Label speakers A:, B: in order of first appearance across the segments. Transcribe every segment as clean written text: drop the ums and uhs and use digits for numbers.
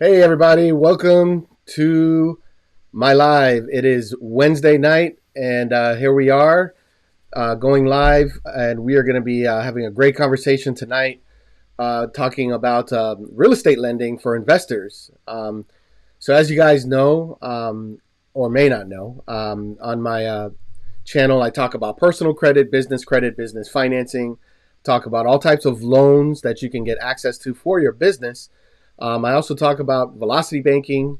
A: Hey, everybody, welcome to my live. It is Wednesday night, and here we are going live, and we are going to be having a great conversation tonight talking about real estate lending for investors. So, as you guys know, or may not know, on my channel, I talk about personal credit, business financing, talk about all types of loans that you can get access to for your business. I also talk about velocity banking,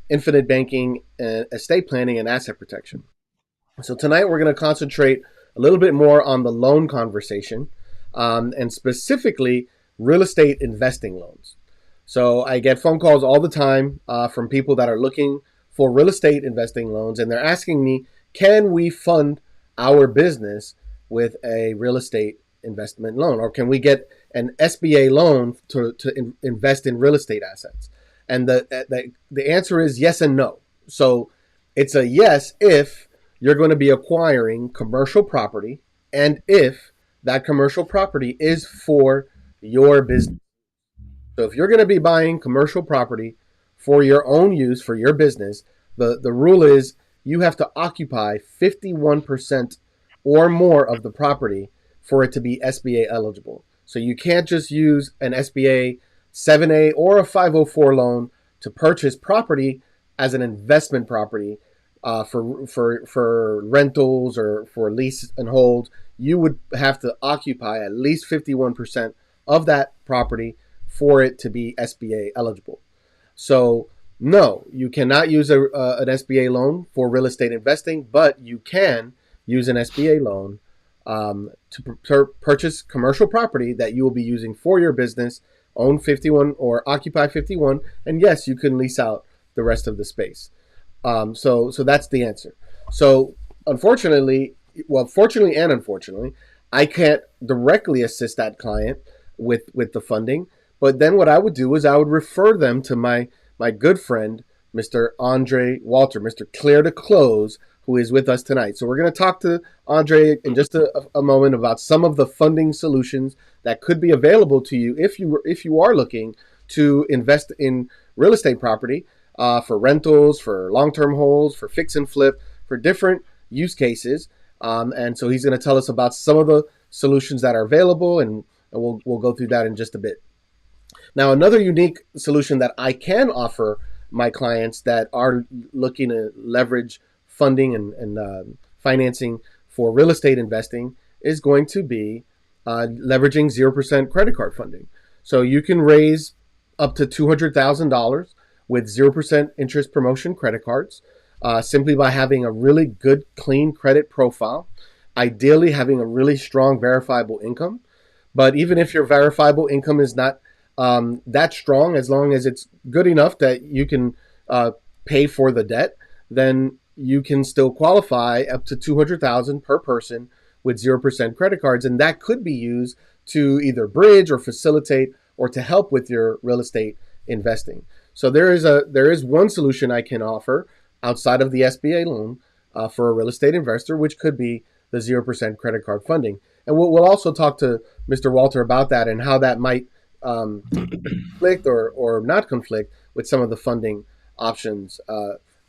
A: infinite banking, estate planning, and asset protection. So tonight we're going to concentrate a little bit more on the loan conversation, and specifically real estate investing loans. So I get phone calls all the time from people that are looking for real estate investing loans, and they're asking me, can we fund our business with a real estate investment loan, or can we get an SBA loan to invest in real estate assets? And the answer is yes and no. So it's a yes if you're going to be acquiring commercial property, and if that commercial property is for your business. So if you're going to be buying commercial property for your own use, for your business, the rule is you have to occupy 51% or more of the property for it to be SBA eligible. So you can't just use an SBA 7A or a 504 loan to purchase property as an investment property for rentals or for lease and hold. You would have to occupy at least 51% of that property for it to be SBA eligible. So no, you cannot use an SBA loan for real estate investing, but you can use an SBA loan to purchase commercial property that you will be using for your business, own 51 or occupy 51, and yes, you can lease out the rest of the space. So that's the answer. So fortunately and unfortunately, I can't directly assist that client with the funding. But then what I would do is I would refer them to my good friend, Mr. Andre Walter, Mr. Clear to Close, who is with us tonight. So we're going to talk to Andre in just a moment about some of the funding solutions that could be available to you if you are looking to invest in real estate property for rentals, for long-term holds, for fix and flip, for different use cases. And so he's going to tell us about some of the solutions that are available, and we'll go through that in just a bit. Now, another unique solution that I can offer my clients that are looking to leverage funding and financing for real estate investing is going to be leveraging 0% credit card funding. So you can raise up to $200,000 with 0% interest promotion credit cards simply by having a really good, clean credit profile, ideally having a really strong verifiable income. But even if your verifiable income is not that strong, as long as it's good enough that you can pay for the debt, then you can still qualify up to $200,000 per person with 0% credit cards, and that could be used to either bridge or facilitate or to help with your real estate investing. So there is one solution I can offer outside of the SBA loan for a real estate investor, which could be the 0% credit card funding. And we'll also talk to Mr. Walter about that and how that might conflict or not conflict with some of the funding options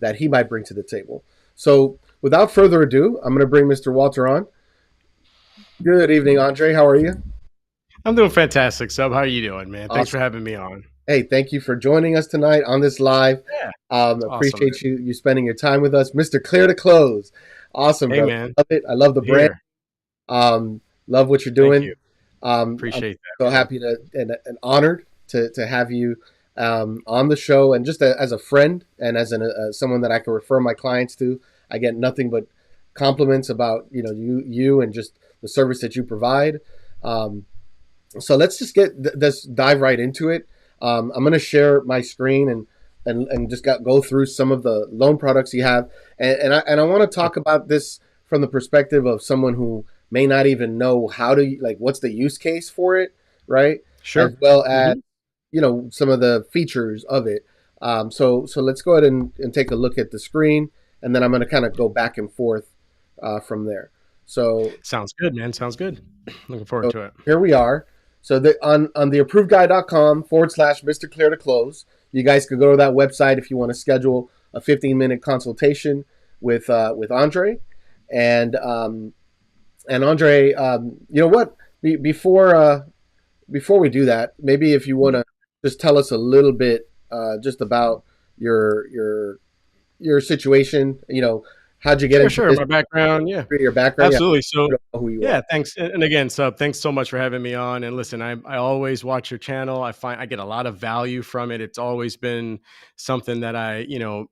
A: that he might bring to the table. So without further ado, I'm going to bring Mr. Walter on. Good evening, Andre. How are you?
B: I'm doing fantastic, Sub. How are you doing, man? Thanks for having me on.
A: Hey, thank you for joining us tonight on this live.
B: Yeah.
A: Appreciate awesome, you spending your time with us. Mr. Clear to Close. Awesome,
B: hey,
A: brother.
B: Man.
A: Love it. I love the brand. Love what you're doing.
B: Thank you. Appreciate
A: that. So happy and honored to have you on the show, and just as a friend and as someone that I can refer my clients to. I get nothing but compliments about you and just the service that you provide. So let's just dive right into it. I'm going to share my screen and just go through some of the loan products you have, and I want to talk about this from the perspective of someone who may not even know how to what's the use case for it, right?
B: Sure.
A: As well as some of the features of it. So let's go ahead and take a look at the screen, and then I'm going to kind of go back and forth from there. So
B: sounds good, man. Sounds good. Looking forward to it.
A: Here we are. So on theapprovedguy.com /Mr. Clear to Close, you guys could go to that website if you want to schedule a 15-minute consultation with Andre. And Andre, you know what? Before we do that, maybe if you want to just tell us a little bit just about your your situation. You know, how'd you get
B: Sure,
A: into
B: sure.
A: this?
B: My background, yeah.
A: Your background, yeah.
B: Absolutely. So,
A: I don't know who you are.
B: yeah, thanks. And again, Sub, thanks so much for having me on. And listen, I always watch your channel. I find I get a lot of value from it. It's always been something that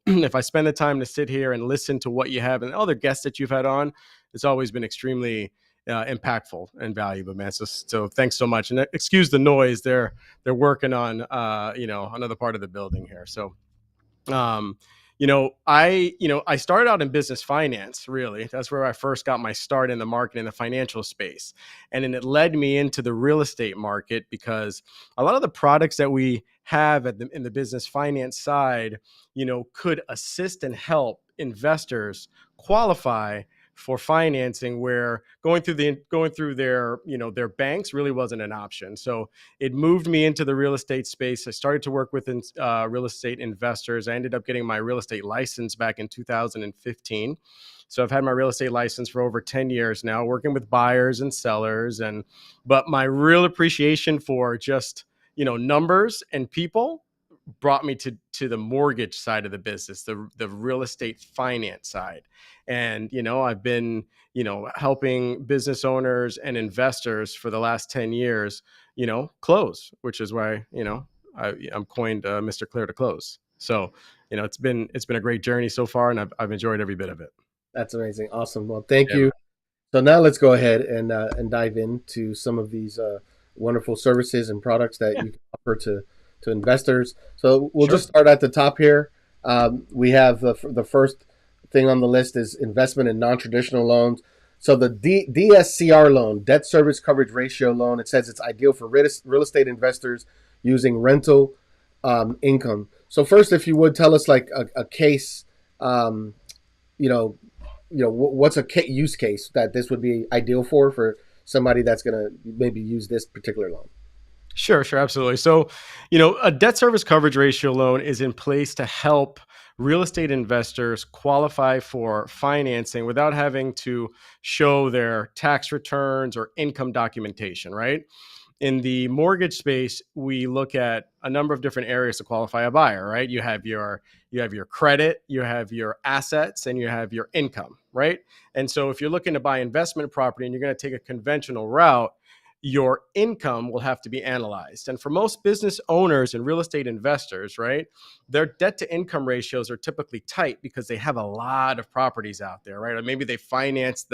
B: if I spend the time to sit here and listen to what you have and other guests that you've had on, it's always been extremely impactful and valuable, man. So thanks so much. And excuse the noise. They're working on another part of the building here. So um I started out in business finance. Really, that's where I first got my start in the market in the financial space, and then it led me into the real estate market because a lot of the products that we have in the business finance side could assist and help investors qualify for financing where going through their banks really wasn't an option. So it moved me into the real estate space. I started to work with real estate investors. I ended up getting my real estate license back in 2015. So I've had my real estate license for over 10 years now, working with buyers and sellers. But my real appreciation for just, numbers and people brought me to the mortgage side of the business, the real estate finance side. And I've been helping business owners and investors for the last 10 years close, which is why I'm coined Mr. Clear to Close. So it's been a great journey so far, and I've enjoyed every bit of it.
A: That's amazing. Awesome. Well, thank
B: Yeah, man.
A: you. So now let's go ahead and dive into some of these wonderful services and products that
B: Yeah,
A: you can offer to investors. So we'll
B: sure.
A: just start at the top here. We have the first thing on the list is investment in non-traditional loans. So the DSCR loan, debt service coverage ratio loan, it says it's ideal for real estate investors using rental income. So first, if you would tell us like a case, um, you know, what's a use case that this would be ideal for somebody that's going to maybe use this particular loan.
B: Sure, sure, absolutely. So, a debt service coverage ratio loan is in place to help real estate investors qualify for financing without having to show their tax returns or income documentation, right? In the mortgage space, we look at a number of different areas to qualify a buyer, right? You have your credit, you have your assets, and you have your income, right? And so if you're looking to buy investment property and you're going to take a conventional route, your income will have to be analyzed. And for most business owners and real estate investors, right, their debt to income ratios are typically tight because they have a lot of properties out there, right? Or maybe they financed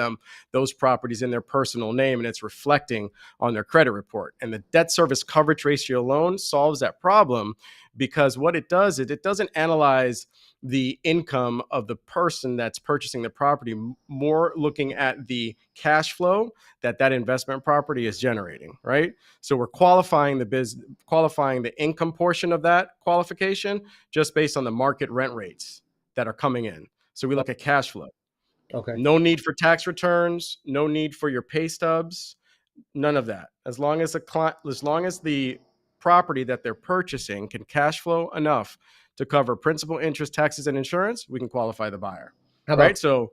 B: those properties in their personal name and it's reflecting on their credit report. And the debt service coverage ratio loan solves that problem because what it does is it doesn't analyze the income of the person that's purchasing the property, more looking at the cash flow that investment property is generating, right? So we're qualifying the income portion of that qualification just based on the market rent rates that are coming in. So we look at cash flow.
A: Okay.
B: No need for tax returns, no need for your pay stubs, none of that. As long as the property that they're purchasing can cash flow enough to cover principal, interest, taxes, and insurance, we can qualify the buyer,
A: How about
B: right? So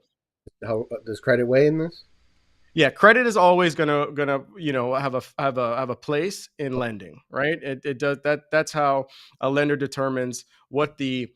A: how does credit weigh in this?
B: yeah, credit is always gonna have a place in lending, right? It does that. That's how a lender determines what the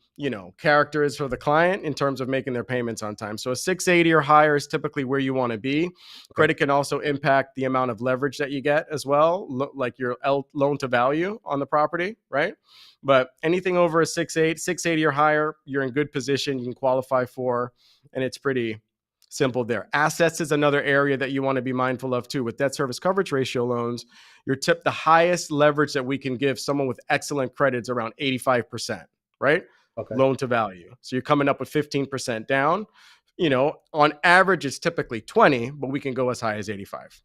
B: character is for the client in terms of making their payments on time. So a 680 or higher is typically where you want to be.
A: Okay.
B: Credit can also impact the amount of leverage that you get as well, like your loan to value on the property, right? But anything over a 680 or higher, you're in good position. You can qualify for, and it's pretty simple there. Assets is another area that you want to be mindful of too. With debt service coverage ratio loans, the highest leverage that we can give someone with excellent credit is around 85%, right?
A: Okay.
B: Loan to value. So you're coming up with 15% down. On average, it's typically 20, but we can go as high as 85.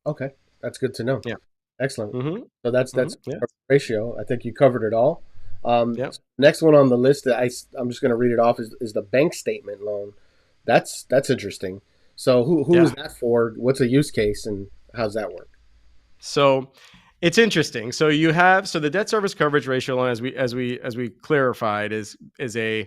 A: Okay. That's good to know.
B: Yeah.
A: Excellent.
B: Mm-hmm.
A: So that's
B: Yeah.
A: ratio. I think you covered it all.
B: Yeah.
A: Next one on the list that I'm just going to read it off is the bank statement loan. That's interesting. So who is
B: Yeah.
A: that for? What's a use case and how's that work?
B: So It's interesting. So you have so the debt service coverage ratio loan, as we clarified, is a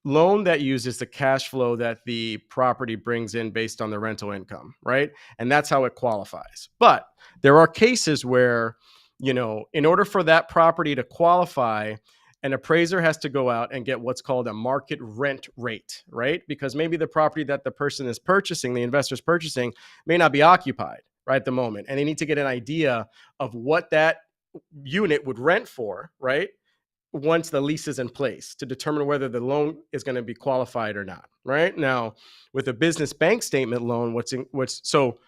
B: loan that uses the cash flow that the property brings in based on the rental income, right? And that's how it qualifies. But there are cases where, in order for that property to qualify, an appraiser has to go out and get what's called a market rent rate, right? Because maybe the property that the person is purchasing, the investor is purchasing, may not be occupied right at the moment. And they need to get an idea of what that unit would rent for, right? Once the lease is in place to determine whether the loan is going to be qualified or not. Right now, with a business bank statement loan, so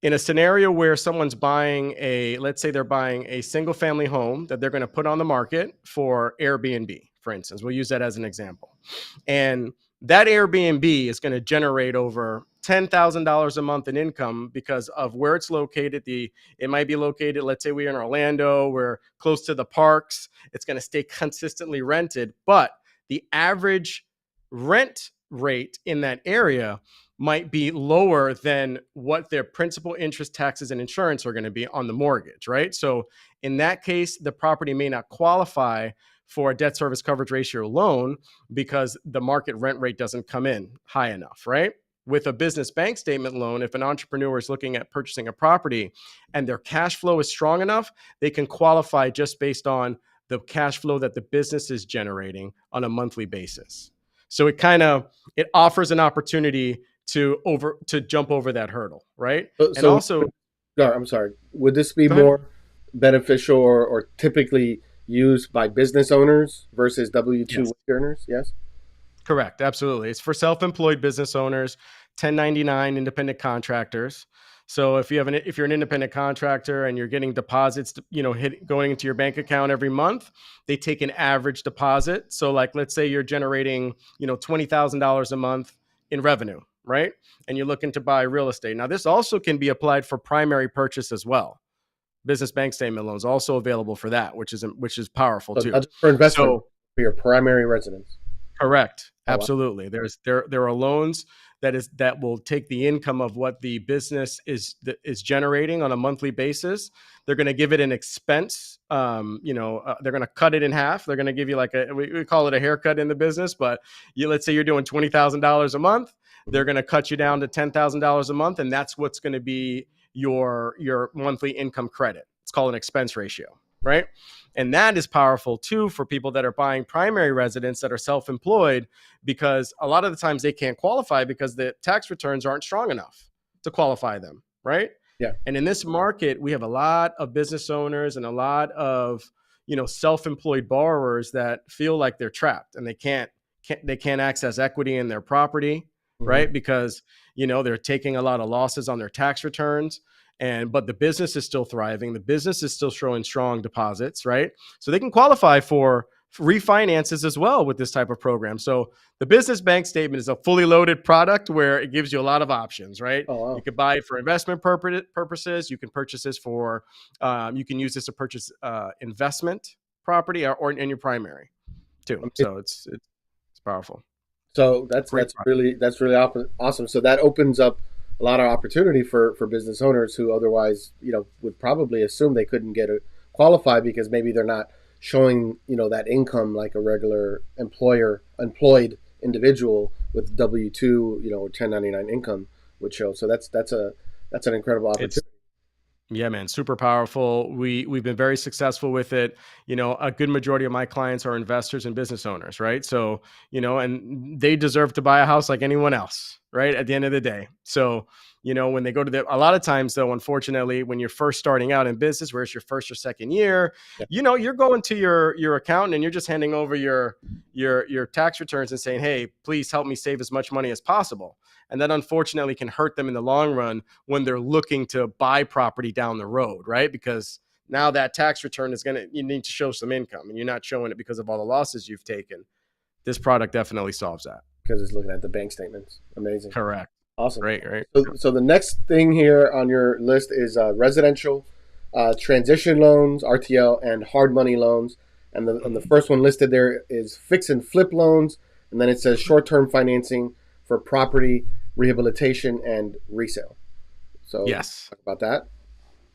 B: in a scenario where someone's buying let's say they're buying a single family home that they're going to put on the market for Airbnb, for instance, we'll use that as an example. And that Airbnb is going to generate over $10,000 a month in income because of where it's located. It might be located, let's say we're in Orlando, we're close to the parks. It's going to stay consistently rented, but the average rent rate in that area might be lower than what their principal, interest, taxes, and insurance are going to be on the mortgage, right? So in that case, the property may not qualify for a debt service coverage ratio loan because the market rent rate doesn't come in high enough, right? With a business bank statement loan, if an entrepreneur is looking at purchasing a property and their cash flow is strong enough, they can qualify just based on the cash flow that the business is generating on a monthly basis. So it offers an opportunity to jump over that hurdle, right? And
A: So,
B: also,
A: I'm sorry. Would this be
B: go ahead.
A: more beneficial or typically used by business owners versus W two
B: Yes.
A: wage earners? Yes.
B: Correct. Absolutely. It's for self-employed business owners, 1099 independent contractors. So if you're an independent contractor and you're getting deposits, going into your bank account every month, they take an average deposit. So like, let's say you're generating, $20,000 a month in revenue, right? And you're looking to buy real estate. Now, this also can be applied for primary purchase as well. Business bank statement loans also available for that, which is powerful
A: So
B: too.
A: not just for investment,
B: So
A: for your primary residence.
B: correct.
A: Oh wow.
B: Absolutely. There are loans that will take the income of what the business is generating on a monthly basis. They're going to give it an expense. They're going to cut it in half. They're going to give you like we call it a haircut in the business, but let's say you're doing $20,000 a month.
A: Mhm.
B: They're going to cut you down to $10,000 a month, and that's what's going to be your monthly income credit. It's called an expense ratio, right? And that is powerful too for people that are buying primary residence that are self-employed, because a lot of the times they can't qualify because the tax returns aren't strong enough to qualify them, right?
A: Yeah.
B: And in this market, we have a lot of business owners and a lot of self-employed borrowers that feel like they're trapped and they can't access equity in their property,
A: Mhm.
B: right? Because they're taking a lot of losses on their tax returns, but the business is still thriving. The business is still showing strong deposits, right? So they can qualify for refinances as well with this type of program. So the business bank statement is a fully loaded product where it gives you a lot of options, right?
A: Oh
B: You
A: wow.
B: could buy it for investment purposes. You can purchase this you can use this to purchase investment property or in your primary too.
A: Amazing.
B: So it's powerful.
A: So that's
B: Great
A: that's
B: product.
A: really that's really awesome. So that opens up a lot of opportunity for business owners who otherwise would probably assume they couldn't get a qualify because maybe they're not showing that income like a regular employed individual with W two or 1099 income would show. So that's an incredible
B: It's
A: opportunity.
B: Yeah, man, super powerful. We've been very successful with it. A good majority of my clients are investors and business owners, right? So, and they deserve to buy a house like anyone else, right? At the end of the day. So, when they go to a lot of times though, unfortunately, when you're first starting out in business, where it's your first or second year,
A: Yeah.
B: you're going to your accountant and you're just handing over your tax returns and saying, "Hey, please help me save as much money as possible." And that unfortunately can hurt them in the long run when they're looking to buy property down the road, right? Because now that tax return you need to show some income and you're not showing it because of all the losses you've taken. This product definitely solves that.
A: Because it's looking at the bank statements. Amazing.
B: Correct.
A: Awesome.
B: Right, right.
A: So the next thing here on your list is residential transition loans, RTL, and hard money loans. And the first one listed there is fix and flip loans, and then it says short term financing for property rehabilitation and resale. So
B: Yes.
A: talk about that.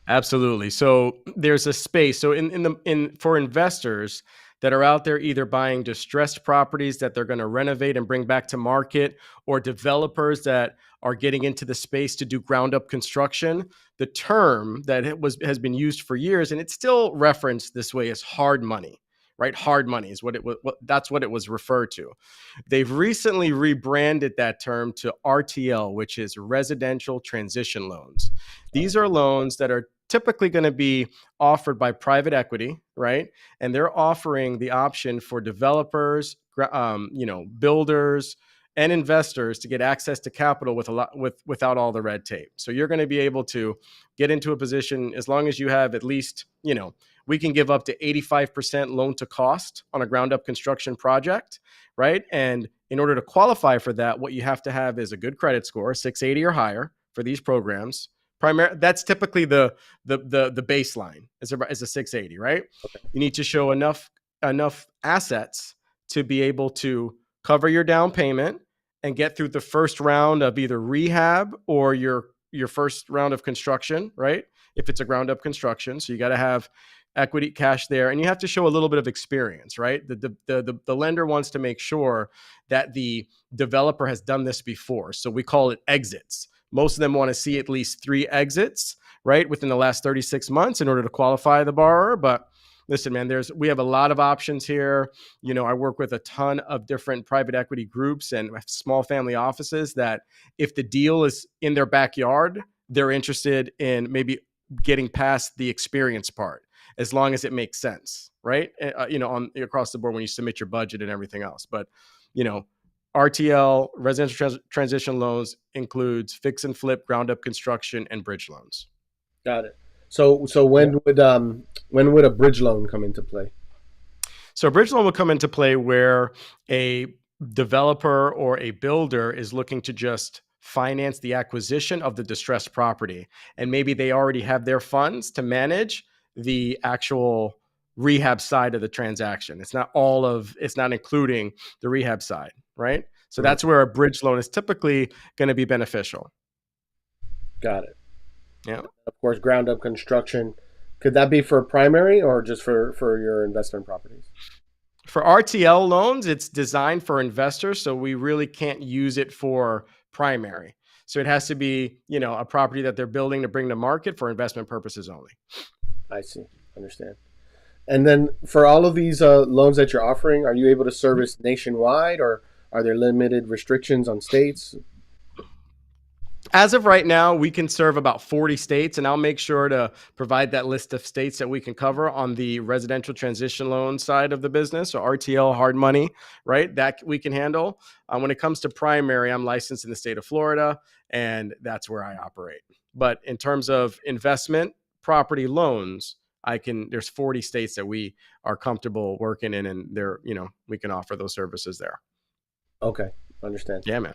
B: Absolutely. So there's a space. So in for investors that are out there either buying distressed properties that they're going to renovate and bring back to market, or developers that are getting into the space to do ground up construction, the term that it was has been used for years, and it's still referenced this way, is hard money. Right, hard money is what it was. That's what it was referred to. They've recently rebranded that term to RTL, which is residential transition loans. These are loans that are typically going to be offered by private equity, right? And they're offering the option for developers, builders, and investors to get access to capital without all the red tape. So you're going to be able to get into a position as long as you have at least, we can give up to 85% loan to cost on a ground up construction project, right? And in order to qualify for that, what you have to have is a good credit score, 680 or higher for these programs. That's typically the baseline is a 680, right? You need to show enough assets to be able to cover your down payment and get through the first round of either rehab or your first round of construction, right? If it's a ground up construction, so you got to have equity cash there, and you have to show a little bit of experience, right? The lender wants to make sure that the developer has done this before, so we call it exits. Most of them want to see at least 3 exits, right, within the last 36 months in order to qualify the borrower. But listen, man, we have a lot of options here. I work with a ton of different private equity groups and small family offices that if the deal is in their backyard, they're interested in maybe getting past the experience part, as long as it makes sense, right? On across the board when you submit your budget and everything else. But, RTL, residential transition loans, includes fix and flip, ground up construction, and bridge loans.
A: Got it. So
B: Yeah.
A: when would a bridge loan come into play?
B: So a bridge loan will come into play where a developer or a builder is looking to just finance the acquisition of the distressed property. And maybe they already have their funds to manage the actual rehab side of the transaction. It's not including the rehab side, right? So
A: Mhm.
B: that's where a bridge loan is typically going to be beneficial.
A: Got it.
B: Yeah.
A: Of course, ground up construction. Could that be for primary or just for your investment properties?
B: For RTL loans, it's designed for investors, so we really can't use it for primary. So it has to be, a property that they're building to bring to market for investment purposes only.
A: I see. Understand. And then for all of these loans that you're offering, are you able to service nationwide, or are there limited restrictions on states?
B: As of right now, we can serve about 40 states, and I'll make sure to provide that list of states that we can cover on the residential transition loan side of the business, so RTL, hard money, right? That we can handle. When it comes to primary, I'm licensed in the state of Florida, and that's where I operate. But in terms of investment property loans, there's 40 states that we are comfortable working in, and we can offer those services there.
A: Okay, understand.
B: Yeah, man.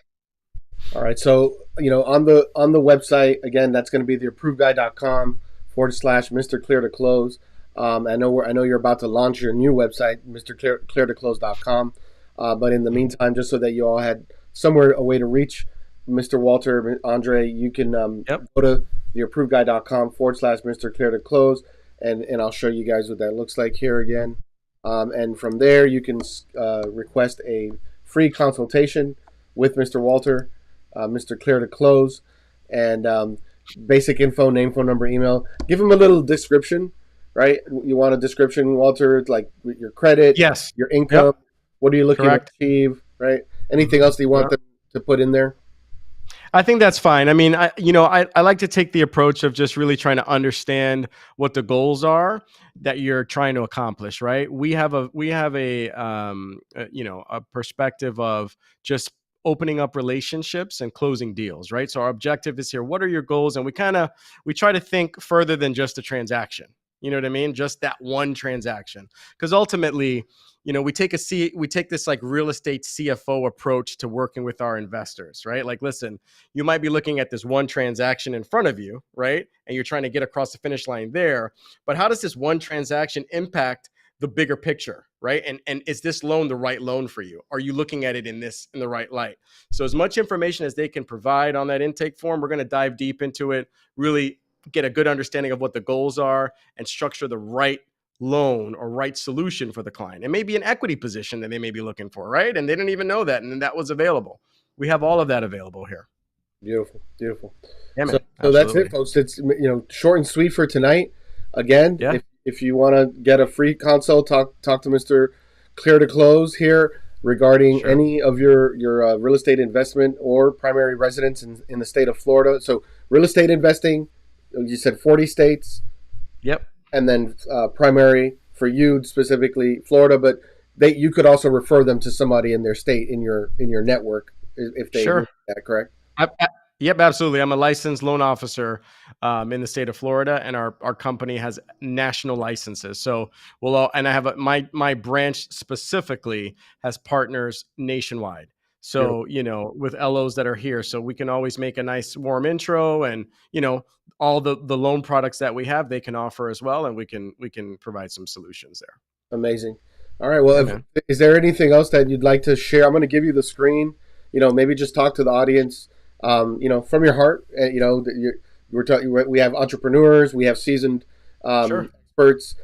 A: All right, so on the website again, that's going to be theapprovedguy.com/ Mr. Clear to Close. I know you're about to launch your new website, MrClearToClose.com. But in the meantime, just so that you all had somewhere a way to reach Mr. Walter, Andre, you can
B: Yep.
A: go to theapprovedguy.com/ Mr. Clear to Close, and I'll show you guys what that looks like here again. And from there, you can request a free consultation with Mr. Walter, Mr. Clear to Close, and basic info, name, phone number, email. Give him a little description, right? You want a description, Walter, like your credit,
B: Yes.
A: your income,
B: Yep.
A: what are you looking
B: Correct.
A: to achieve, right? Anything else that you want them to put in there?
B: I think that's fine. I mean, I like to take the approach of just really trying to understand what the goals are that you're trying to accomplish, right? We have a perspective of just opening up relationships and closing deals, right? So our objective is here. What are your goals? And we try to think further than just a transaction. You know what I mean? Just that one transaction. Because ultimately, we take this like real estate CFO approach to working with our investors, right? Like, listen, you might be looking at this one transaction in front of you, right? And you're trying to get across the finish line there. But how does this one transaction impact the bigger picture, right? And is this loan the right loan for you? Are you looking at it in the right light? So as much information as they can provide on that intake form, we're going to dive deep into it, really get a good understanding of what the goals are and structure the right loan or right solution for the client. It may be an equity position that they may be looking for, right? And they didn't even know that, and that was available. We have all of that available here.
A: Beautiful, beautiful.
B: Yeah,
A: So,
B: man.
A: so that's it,
B: Absolutely.
A: folks. It's short and sweet for tonight. Again,
B: Yeah,
A: if you want to get a free consult, talk to Mister Clear to Close here regarding
B: sure.
A: any of your real estate investment or primary residence in the state of Florida. So, real estate investing, you said 40 states,
B: Yep.
A: and then primary for you specifically Florida, but you could also refer them to somebody in their state in your network if they need
B: Sure.
A: that. Correct?
B: Yep, absolutely. I'm a licensed loan officer in the state of Florida, and our company has national licenses. So and I have my branch specifically has partners nationwide.
A: Beautiful.
B: So with LOs that are here, so we can always make a nice warm intro, and all the loan products that we have, they can offer as well, and we can provide some solutions there.
A: Amazing. All right. Well,
B: Yeah, man.
A: is there anything else that you'd like to share? I'm going to give you the screen. Maybe just talk to the audience. From your heart. We have entrepreneurs. We have seasoned
B: Sure.
A: experts.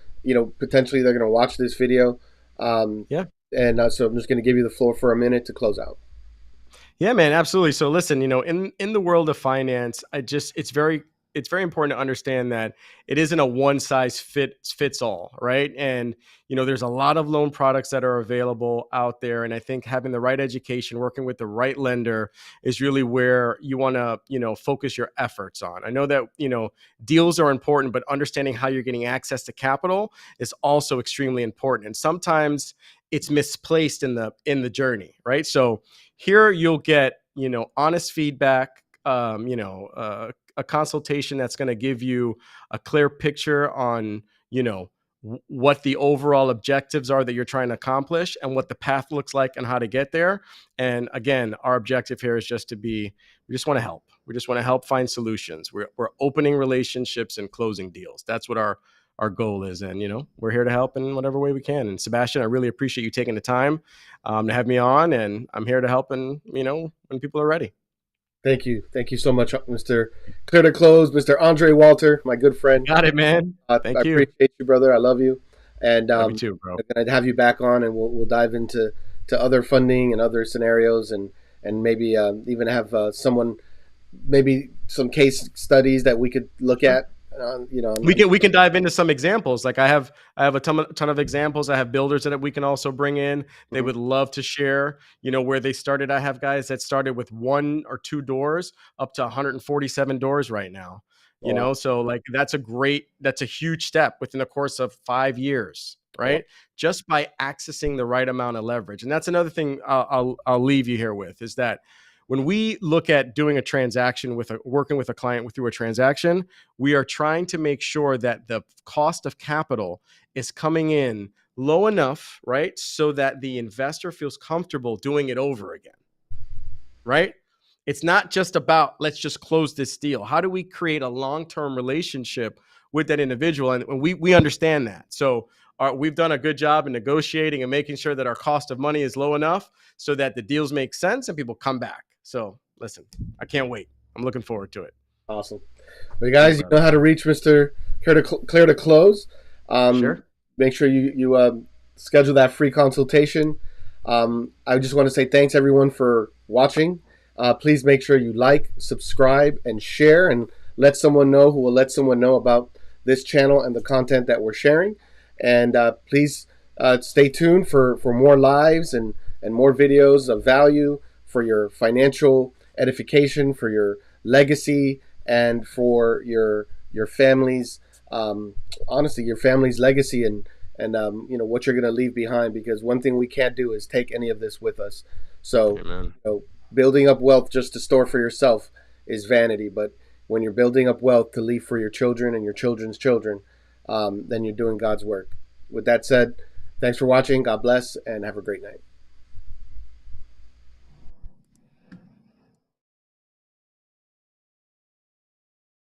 A: Potentially they're going to watch this video. Um,
B: Yeah.
A: and so I'm just going to give you the floor for a minute to close out.
B: Yeah, man, absolutely. So listen, in the world of finance, it's very important to understand that it isn't a one size fits all, right? And there's a lot of loan products that are available out there, and I think having the right education, working with the right lender is really where you want to, focus your efforts on. I know that, deals are important, but understanding how you're getting access to capital is also extremely important. And sometimes it's misplaced in the journey, right? So here you'll get, honest feedback, a consultation that's going to give you a clear picture on, what the overall objectives are that you're trying to accomplish and what the path looks like and how to get there. And again, our objective here is we just want to help. We just want to help find solutions. We're opening relationships and closing deals. That's what our goal is. And, we're here to help in whatever way we can. And Sebastien, I really appreciate you taking the time to have me on, and I'm here to help. And, when people are ready.
A: Thank you so much, Mr. Clear to Close, Mr. Andre Walter, my good friend.
B: Got it, man.
A: I
B: Thank you.
A: appreciate you, brother. I love you, and
B: Love you too, bro.
A: I'm gonna have you back on, and we'll dive into other funding and other scenarios, and maybe even have someone, maybe some case studies that we could look
B: Sure.
A: at.
B: We can dive into some examples. Like I have a ton of examples. I have builders that we can also bring in. They
A: Mhm.
B: would love to share, where they started. I have guys that started with one or two doors up to 147 doors right now.
A: Wow.
B: So like that's a huge step within the course of 5 years,
A: Wow.
B: right? Just by accessing the right amount of leverage. And that's another thing I'll leave you here with, is that when we look at doing a transaction working with a client through a transaction, we are trying to make sure that the cost of capital is coming in low enough, right? So that the investor feels comfortable doing it over again, right? It's not just about, let's just close this deal. How do we create a long-term relationship with that individual? And we understand that. So we've done a good job in negotiating and making sure that our cost of money is low enough so that the deals make sense and people come back. So listen, I can't wait. I'm looking forward to it.
A: Awesome. Well,
B: Yeah,
A: guys, you know
B: brother.
A: how to reach Mr. Clear to Close. Um,
B: Sure.
A: Make sure you schedule that free consultation. I just want to say thanks everyone for watching. Please make sure you like, subscribe, and share, and let someone know who will let someone know about this channel and the content that we're sharing. And please stay tuned for more lives and more videos of value for your financial edification, for your legacy, and for your family's honestly your family's legacy and what you're going to leave behind, because one thing we can't do is take any of this with us. So
B: Amen.
A: building up wealth just to store for yourself is vanity, but when you're building up wealth to leave for your children and your children's children, then you're doing God's work. With that said, thanks for watching. God bless, and have a great night.